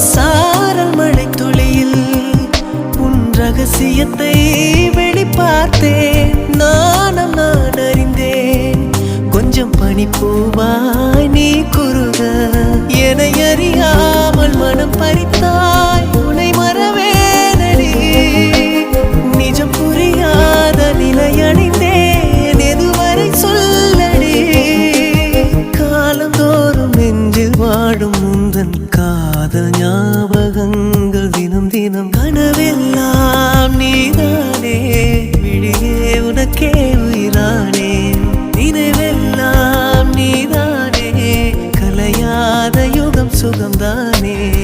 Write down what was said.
சாரல் மழை துளியில் உன் ரகசியத்தை வெளிப்பார்த்தேன். நானும் நான் அறிந்தேன். கொஞ்சம் பனிப்பூவாய் நீ குறுக என்னை அறியாமல் மனம் பறித்தாய். உன்னை மறவேனடி நிஜம் புரியாத நிலையடைந்தேன். எதுவரை சொல்லடி காலந்தோறும் நெஞ்சில் வாடும் முந்தன் காதல் ஞாபகங்கள் தினம் தினம் கனவெல்லாம் நீதானே. விழியே உனக்கே உயிரானேன். நினைவெல்லாம் நீதானே. கலையாத யுகம் சுகம்தானே.